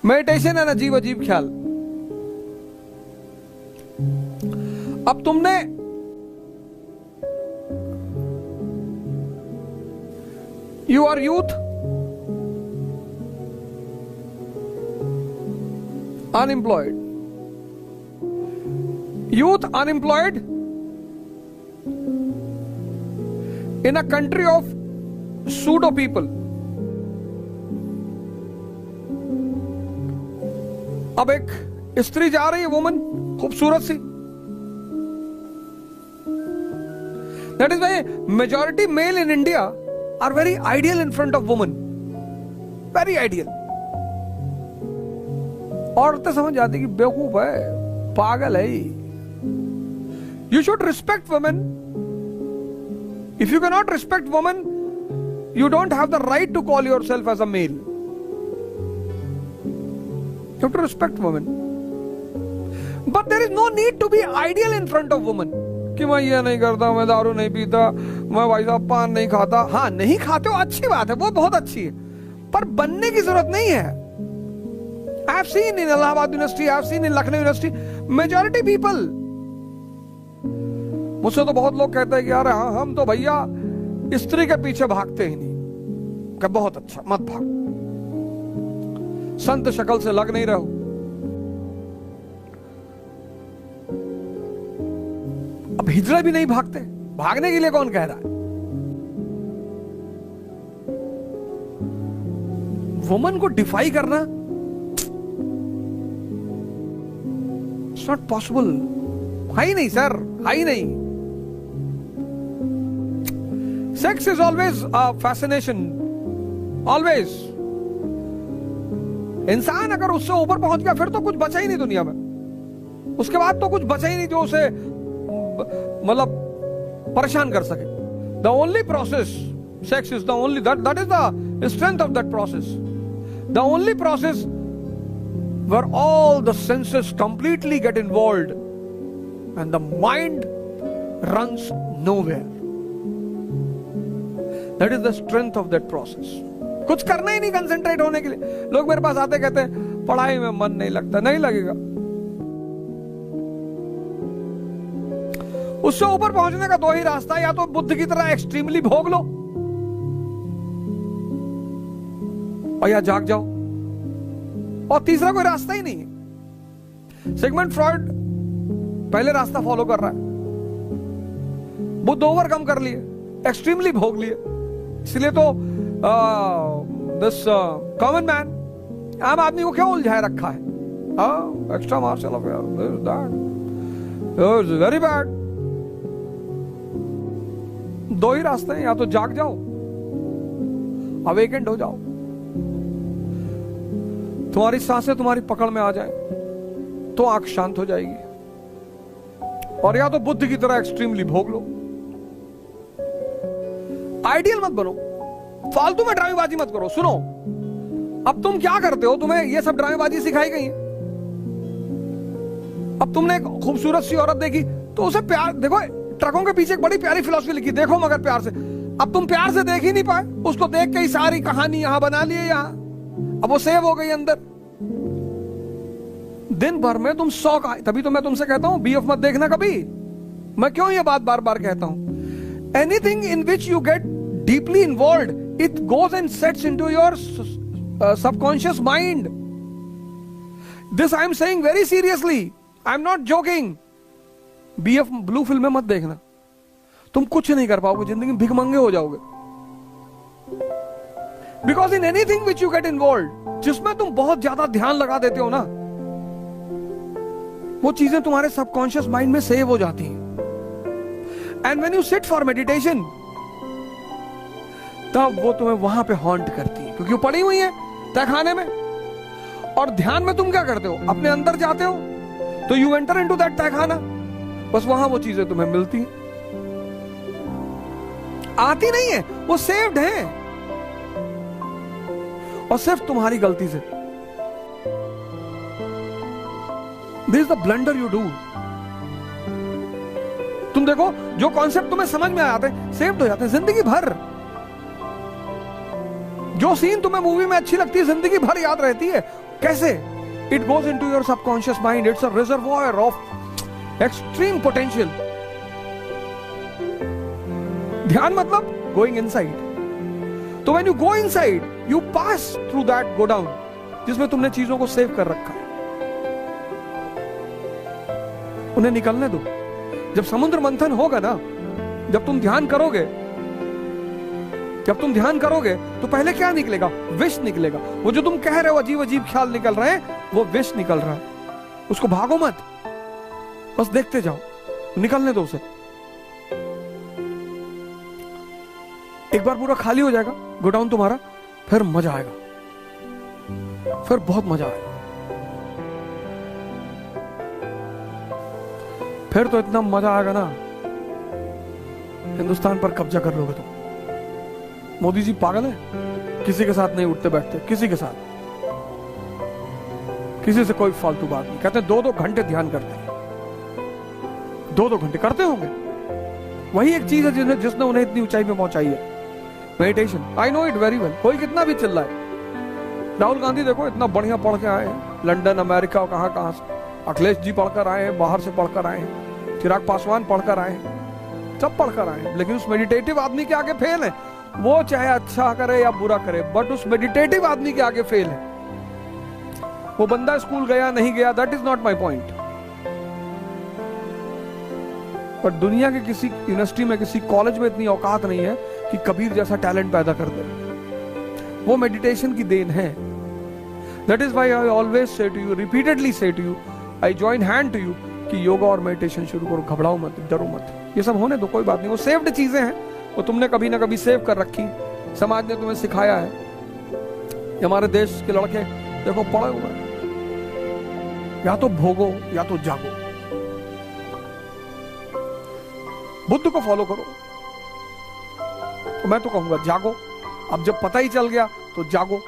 Meditation है ना, अजीब अजीब ख्याल। अब तुमने you are youth, unemployed, youth unemployed in a country of pseudo people. अब एक स्त्री जा रही है, वुमन, खूबसूरत सी। That is why majority male in India are very ideal in front of women. Very ideal. औरतें समझ जाती कि बेवकूफ है, पागल है। You should respect women. If you cannot respect women, you don't have the right to call yourself as a male. You have to respect women. But there is no need to be ideal in front of women. कि मैं ये नहीं करता, मैं दारू नहीं पीता, मैं भाई साहब पान नहीं खाता। हाँ, नहीं खाते हो, अच्छी बात है, वो बहुत अच्छी है, पर बनने की जरूरत नहीं है। I have seen in Allahabad University, I have seen in Lucknow University, majority people. मुझसे तो बहुत लोग कहते हैं कि यार हम तो भैया स्त्री के पीछे भागते ही नहीं। क्या बहुत अच्छा, मत भाग, संत शक्ल से लग नहीं रहो। अब हिजड़े भी नहीं भागते, भागने के लिए कौन कह रहा है? वुमन को डिफाई करना, इट्स नॉट पॉसिबल। है ही नहीं सर, है ही नहीं। Sex is always a fascination, always. इंसान अगर उससे ऊपर पहुंच गया फिर तो कुछ बचा ही नहीं दुनिया में। उसके बाद तो कुछ बचा ही नहीं जो उसे मतलब परेशान कर सके। The only process, sex is the only, that is the strength of that process. The only process where all the senses completely get involved and the mind runs nowhere. That is the strength of that process. कुछ करना ही नहीं concentrate होने के लिए। लोग मेरे पास आते कहते हैं पढ़ाई में मन नहीं लगता। नहीं लगेगा। उससे ऊपर पहुंचने का दो ही रास्ता, या तो बुद्ध की तरह एक्सट्रीमली भोग लो और या जाग जाओ, और तीसरा कोई रास्ता ही नहीं है। सिगमंड फ्रॉइड पहले रास्ता फॉलो कर रहा है। बुद्ध ओवरकम कर लिए, एक्सट्रीमली भोग लिए। इसलिए तो दिस कॉमन मैन, आम आदमी को क्यों उलझाए रखा है? Extramarital affair, very bad. दो ही रास्ते हैं, या तो जाग जाओ, अवेकेंड हो जाओ, तुम्हारी सांसें तुम्हारी पकड़ में आ जाए तो आंख शांत हो जाएगी, और या तो बुद्ध की तरह एक्सट्रीमली भोग लो। आइडियल मत बनो, फालतू में ड्रामेबाजी मत करो। सुनो, अब तुम क्या करते हो? तुम्हें ये सब ड्रामेबाजी सिखाई गई है। अब तुमने एक खूबसूरत सी औरत देखी तो उसे प्यार, देखो ट्रकों के पीछे एक बड़ी प्यारी फिलॉसफी लिखी, देखो मगर प्यार से। अब तुम प्यार से देख ही नहीं पाए, उसको देख के ही सारी कहानी यहां बना लिए, यहां अब वो सेव हो गई अंदर। दिन भर में तुम 100 का, तभी तो मैं तुमसे कहता हूं बीएफ मत देखना कभी। मैं क्यों ये बात बार बार कहता हूं? Anything in which you get deeply involved, it goes and sets into your subconscious mind. This I am saying very seriously. I am not joking. BF blue फिल्में मत देखना, तुम कुछ नहीं कर पाओगे जिंदगी में, भिखमंगे हो जाओगे। Because in anything which you get involved, जिसमें तुम बहुत ज्यादा ध्यान लगा देते हो ना, वो चीजें तुम्हारे सबकॉन्शियस माइंड में सेव हो जाती हैं। And when you sit for meditation, तब वो तुम्हें वहां पे हॉन्ट करती है, क्योंकि वो पड़ी हुई है तहखाने में। और ध्यान में तुम क्या करते हो? अपने अंदर जाते हो, तो यू एंटर इनटू दैट तहखाना, बस वहां वो चीजें तुम्हें मिलती हैं। आती नहीं है, वो सेव्ड है, और सिर्फ तुम्हारी गलती से। This is the blunder you do. तुम देखो, जो कॉन्सेप्ट तुम्हें समझ में आते हैं, सेव्ड हो जाते हैं जिंदगी भर। जो सीन तुम्हें मूवी में अच्छी लगती है, जिंदगी भर याद रहती है, कैसे? It goes into your subconscious mind, it's a reservoir of extreme potential. ध्यान मतलब गोइंग इनसाइड। तो when you go inside, you pass through that godown जिसमें तुमने चीजों को सेव कर रखा है। उन्हें निकलने दो। जब समुद्र मंथन होगा ना, जब तुम ध्यान करोगे, तो पहले क्या निकलेगा? विष निकलेगा। वो जो तुम कह रहे हो अजीब अजीब ख्याल निकल रहे हैं, वो विष निकल रहा है। उसको भागो मत, बस देखते जाओ, निकलने दो उसे। एक बार पूरा खाली हो जाएगा गोडाउन तुम्हारा, फिर मजा आएगा, फिर बहुत मजा आएगा। फिर तो इतना मजा आएगा ना, हिंदुस्तान पर कब्जा कर लोगे तुम। मोदी जी पागल है, किसी के साथ नहीं उठते बैठते, किसी के साथ, किसी से कोई फालतू बात नहीं। कहते हैं 2-2 घंटे ध्यान करते हैं, 2-2 घंटे करते होंगे। वही एक चीज है जिसने उन्हें इतनी ऊंचाई में पहुंचाई है, meditation. I know it very well. कोई कितना भी चिल्लाए, राहुल गांधी देखो इतना बढ़िया पढ़ के आए हैं, लंदन अमेरिका कहां से। अखिलेश जी पढ़कर आए हैं, बाहर से पढ़कर आए हैं, चिराग पासवान पढ़कर आए हैं, सब पढ़कर आए हैं। लेकिन उस मेडिटेटिव आदमी के आगे फेल है। वो चाहे अच्छा करे या बुरा करे, बट उस मेडिटेटिव आदमी के आगे फेल है। वो बंदा स्कूल गया नहीं गया, that is not my point. पर दुनिया के किसी यूनिवर्सिटी में, किसी कॉलेज में इतनी औकात नहीं है कि कबीर जैसा टैलेंट पैदा कर दे। वो मेडिटेशन की देन है। That is why I always say to you, repeatedly say to you, I join hand to you कि योगा और मेडिटेशन शुरू करो। घबराओ मत, डरो मत, ये सब होने दो, कोई बात नहीं। वो सेव्ड चीजें हैं, वो तुमने कभी ना कभी सेव कर रखी, समाज ने तुम्हें सिखाया है। हमारे देश के लड़के देखो पड़े हुए हैं, या तो भोगो या तो जागो। बुद्ध को फॉलो करो, तो मैं तो कहूंगा जागो। अब जब पता ही चल गया तो जागो।